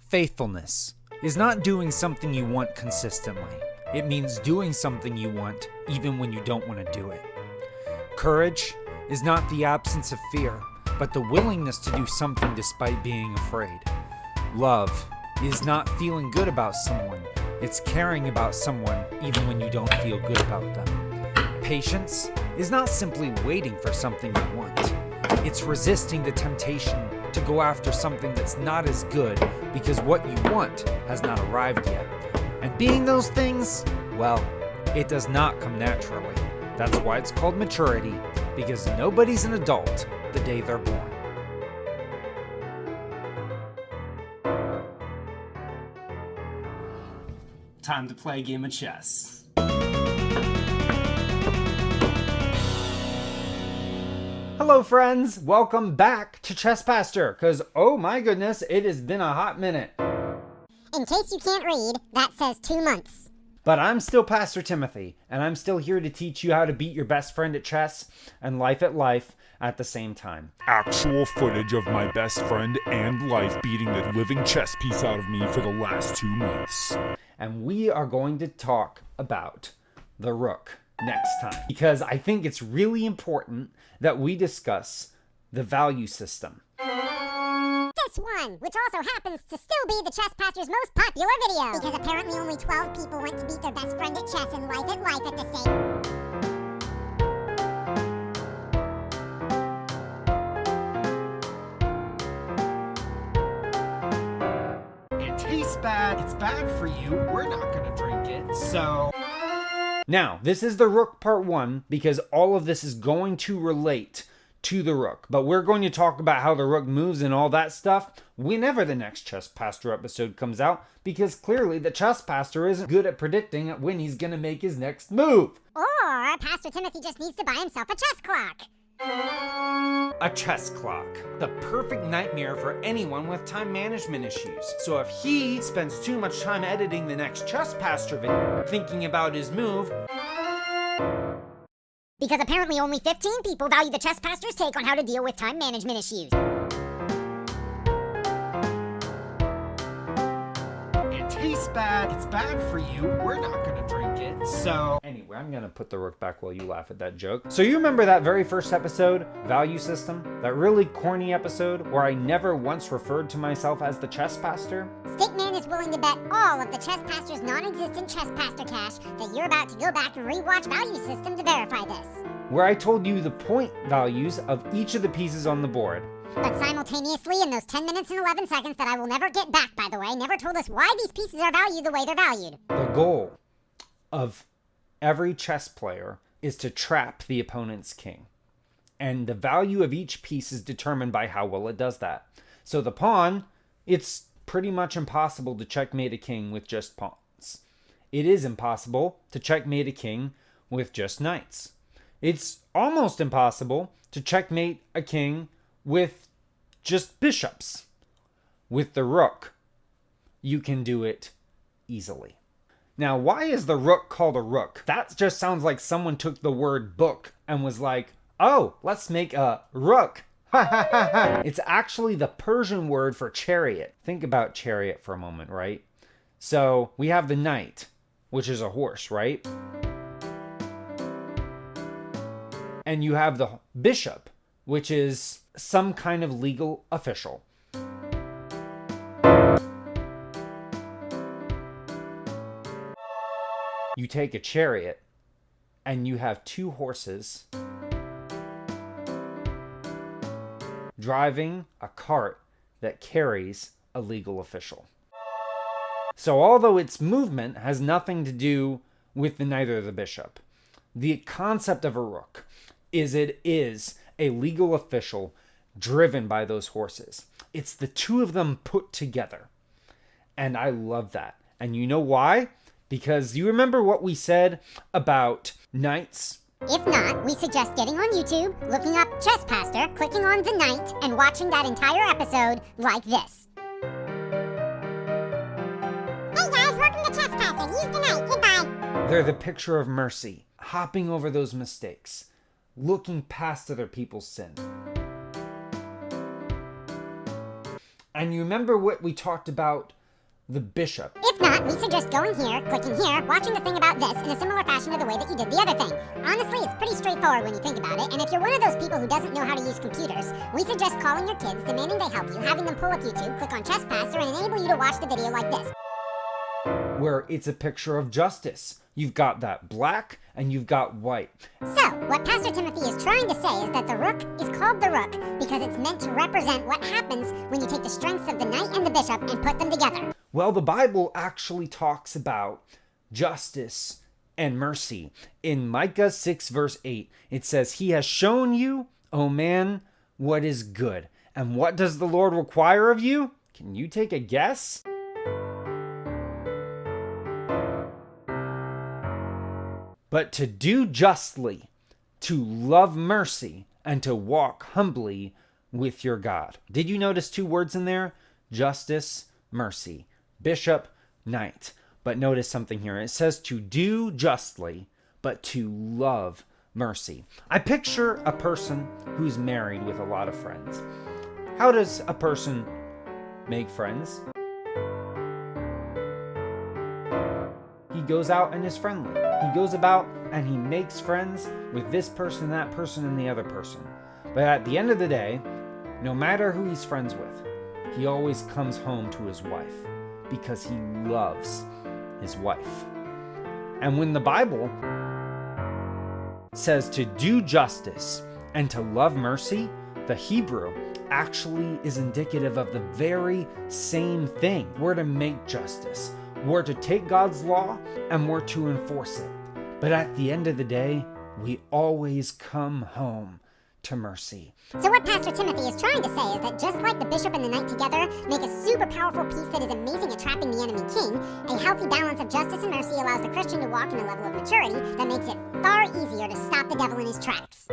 Faithfulness is not doing something you want consistently. It means doing something you want even when you don't want to do it. Courage is not the absence of fear, but the willingness to do something despite being afraid. Love is not feeling good about someone. It's caring about someone even when you don't feel good about them. Patience is not simply waiting for something you want. It's resisting the temptation to go after something that's not as good because what you want has not arrived yet. And being those things, well, it does not come naturally. That's why it's called maturity, because nobody's an adult the day they're born. Time to play a game of chess. Hello friends, welcome back to Chess Pastor, because oh my goodness, it has been a hot minute. In case you can't read, that says 2 months. But I'm still Pastor Timothy, and I'm still here to teach you how to beat your best friend at chess and life at the same time. Actual footage of my best friend and life beating the living chess piece out of me for the last 2 months. And we are going to talk about the Rook next time, because I think it's really important that we discuss the value system. This one, which also happens to still be the Chess Pastor's most popular video, because apparently only 12 people went to beat their best friend at chess and life at the same. It tastes bad, it's bad for you, we're not gonna drink it, so... Now, this is the Rook part 1, because all of this is going to relate to the Rook. But we're going to talk about how the Rook moves and all that stuff whenever the next Chess Pastor episode comes out, because clearly the Chess Pastor isn't good at predicting when he's going to make his next move. Or Pastor Timothy just needs to buy himself a chess clock. A chess clock. The perfect nightmare for anyone with time management issues. So if he spends too much time editing the next Chess Pastor video, thinking about his move... Because apparently only 15 people value the Chess Pastor's take on how to deal with time management issues. It tastes bad, it's bad for you, we're not gonna drink it, so... Anyway, I'm gonna put the Rook back while you laugh at that joke. So you remember that very first episode, Value System? That really corny episode where I never once referred to myself as the Chess Pastor? Stickman is willing to bet all of the Chess Pastor's non-existent Chess Pastor cash that you're about to go back and rewatch Value System to verify this. Where I told you the point values of each of the pieces on the board. But simultaneously, in those 10 minutes and 11 seconds that I will never get back, by the way, never told us why these pieces are valued the way they're valued. The goal of every chess player is to trap the opponent's king. And the value of each piece is determined by how well it does that. So the pawn, it's pretty much impossible to checkmate a king with just pawns. It is impossible to checkmate a king with just knights. It's almost impossible to checkmate a king with just bishops. With the Rook, you can do it easily. Now, why is the Rook called a Rook? That just sounds like someone took the word book and was like, oh, let's make a Rook. It's actually the Persian word for chariot. Think about chariot for a moment, right? So we have the knight, which is a horse, right? And you have the bishop, which is some kind of legal official. You take a chariot, and you have two horses driving a cart that carries a legal official. So although its movement has nothing to do with the knight or the bishop, the concept of a Rook is it is a legal official driven by those horses. It's the two of them put together. And I love that. And you know why? Because you remember what we said about knights? If not, we suggest getting on YouTube, looking up Chess Pastor, clicking on the knight, and watching that entire episode like this. Hey guys, welcome to Chess Pastor. Use the knight. Goodbye. They're the picture of mercy, hopping over those mistakes, looking past other people's sin. And you remember what we talked about the bishop. If not, we suggest going here, clicking here, watching the thing about this in a similar fashion to the way that you did the other thing. Honestly, it's pretty straightforward when you think about it, and if you're one of those people who doesn't know how to use computers, we suggest calling your kids, demanding they help you, having them pull up YouTube, click on Chess Pastor, and enable you to watch the video like this. Where it's a picture of justice. You've got that black and you've got white. So, what Pastor Timothy is trying to say is that the rook is called the rook because it's meant to represent what happens when you take the strengths of the knight and the bishop and put them together. Well, the Bible actually talks about justice and mercy. In Micah 6 verse 8, it says, "He has shown you, O man, what is good. And what does the Lord require of you?" Can you take a guess? But to do justly, to love mercy, and to walk humbly with your God. Did you notice 2 words in there? Justice, mercy. Bishop, knight. But notice something here. It says to do justly, but to love mercy. I picture a person who's married with a lot of friends. How does a person make friends? He goes out and is friendly. He goes about and he makes friends with this person, that person, and the other person. But at the end of the day, no matter who he's friends with, he always comes home to his wife because he loves his wife. And when the Bible says to do justice and to love mercy, the Hebrew actually is indicative of the very same thing. We're to make justice. We're to take God's law and we're to enforce it. But at the end of the day, we always come home to mercy. So what Pastor Timothy is trying to say is that just like the bishop and the knight together make a super powerful piece that is amazing at trapping the enemy king, a healthy balance of justice and mercy allows the Christian to walk in a level of maturity that makes it far easier to stop the devil in his tracks.